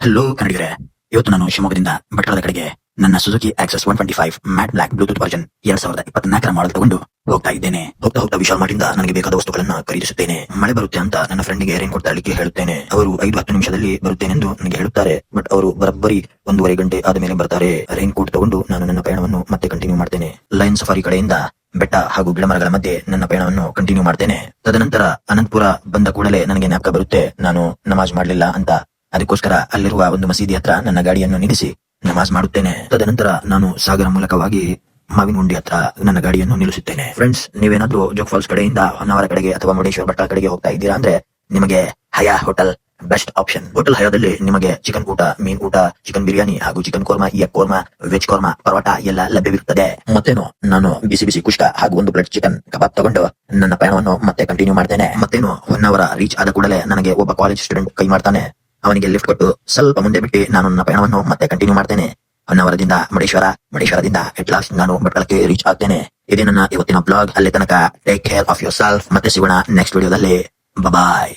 Hello ಕನ್ನಡಿಗರೇ, ಇವತ್ತು ನಾನು ಶಿವಮೊಗ್ಗದಿಂದ ಭಟ್ಕಳದ ಕಡೆಗೆ ನನ್ನ Suzuki Access 125 matte black bluetooth version 2024 model ತಗೊಂಡು ಹೋಗ್ತಾ ಇದ್ದೇನೆ. ಹೋಗ್ತಾ ವಿಶಾಲ್ ಮಾರ್ಟ್ ಇಂದ ನನಗೆ ಬೇಕಾದ ವಸ್ತುಗಳನ್ನ ಖರೀದಿಸುತ್ತೇನೆ. ಮಳೆ ಬರುತ್ತೆ ಅಂತ ನನ್ನ ಫ್ರೆಂಡ್ಗೆ ರೈನ್ ಕೋಟ್ ತರಲಿಕ್ಕೆ ಹೇಳುತ್ತೇನೆ. ಅವರು 5-10 ನಿಮಿಷದಲ್ಲಿ ಬರುತ್ತೇನೆಂದು ನನಗೆ ಹೇಳುತ್ತಾರೆ. ಬಟ್ ಅವರು ಬರೋಬ್ಬರಿ 1.5 ಗಂಟೆ ಆದ ಮೇಲೆ ಬರ್ತಾರೆ. ರೈನ್ ಕೋಟ್ ತಗೊಂಡು ನಾನು ನನ್ನ ಪಯಣವನ್ನು ಮತ್ತೆ ಕಂಟಿನ್ಯೂ ಮಾಡ್ತೇನೆ. ಲಯನ್ ಸಫಾರಿ ಕಡೆಯಿಂದ ಬೆಟ್ಟ ಹಾಗೂ ಗಿಡಮರಗಳ ಮಧ್ಯೆ ನನ್ನ ಪಯಣವನ್ನು ಕಂಟಿನ್ಯೂ ಮಾಡ್ತೇನೆ. ತದನಂತರ ಅನಂತಪುರ ಬಂದ ಕೂಡಲೇ ನನಗೆ ಜ್ಞಾಪಕ ಬರುತ್ತೆ ನಾನು ನಮಾಜ್ ಮಾಡಲಿಲ್ಲ ಅಂತ. ಅದಕ್ಕೋಸ್ಕರ ಅಲ್ಲಿರುವ ಒಂದು ಮಸೀದಿ ಹತ್ರ ನನ್ನ ಗಾಡಿಯನ್ನು ನಿಲ್ಲಿಸಿ ನಮಾಜ್ ಮಾಡುತ್ತೇನೆ. ತದನಂತರ ನಾನು ಸಾಗರ ಮೂಲಕವಾಗಿ ಮಾವಿನಗುಂಡಿ ಹತ್ರ ನನ್ನ ಗಾಡಿಯನ್ನು ನಿಲ್ಲಿಸುತ್ತೇನೆ. ಫ್ರೆಂಡ್ಸ್, ನೀವೇನಾದ್ರೂ ಜೋಗ್ ಫಾಲ್ಸ್ ಕಡೆಯಿಂದ ಹೊನ್ನಾವರ ಕಡೆಗೆ ಅಥವಾ ಮುರುಡೇಶ್ವರ ಭಟ್ಕಳ ಕಡೆಗೆ ಹೋಗ್ತಾ ಇದ್ದೀರಾ ಅಂದ್ರೆ ನಿಮಗೆ ಹಯಾ ಹೋಟೆಲ್ ಬೆಸ್ಟ್ ಆಪ್ಷನ್. ಹೋಟೆಲ್ ಹಯಾದಲ್ಲಿ ನಿಮಗೆ ಚಿಕನ್ ಊಟ, ಮೀನ್ ಊಟ, ಚಿಕನ್ ಬಿರಿಯಾನಿ ಹಾಗೂ ಚಿಕನ್ ಕೋರ್ಮಾ, ಎಗ್ ಕೋರ್ಮಾ, ವೆಜ್ ಕೋರ್ಮಾ, ಪರೋಟ ಎಲ್ಲ ಲಭ್ಯವಿರುತ್ತದೆ. ಮತ್ತೇನು ನಾನು ಬಿಸಿ ಕುಷ್ಕ ಹಾಗೂ 1 ಪ್ಲೇಟ್ ಚಿಕನ್ ಕಬಾಬ್ ತಗೊಂಡು ನನ್ನ ಪಯಣವನ್ನು ಮತ್ತೆ ಕಂಟಿನ್ಯೂ ಮಾಡ್ತೇನೆ. ಮತ್ತೇನು ಹೊನ್ನಾವರ ರೀಚ್ ಆದ ಕೂಡಲೇ ನನಗೆ ಒಬ್ಬ ಕಾಲೇಜ್ ಸ್ಟೂಡೆಂಟ್ ಕೈ ಮಾಡ್ತಾನೆ. ಅವನಿಗೆ ಲಿಫ್ಟ್ ಕೊಟ್ಟು ಸ್ವಲ್ಪ ಮುಂದೆ ಬಿಟ್ಟು ನಾನು ನನ್ನ ಪಯಣವನ್ನು ಮತ್ತೆ ಕಂಟಿನ್ಯೂ ಮಾಡ್ತೇನೆ. ಹೊನ್ನಾವರದಿಂದ ಮುರುಡೇಶ್ವರದಿಂದ ಎಟ್ ಲಾಸ್ಟ್ ನಾನು ಭಟ್ಕಳಕ್ಕೆ ರೀಚ್ ಆಗ್ತೇನೆ. ಇದೇ ನನ್ನ ಇವತ್ತಿನ ಬ್ಲಾಗ್. ಅಲ್ಲಿ ತನಕ take care of your self. ಮತ್ತೆ ಸಿಗೋಣ ನೆಕ್ಸ್ಟ್ ವಿಡಿಯೋದಲ್ಲಿ. ಬಾಯ್.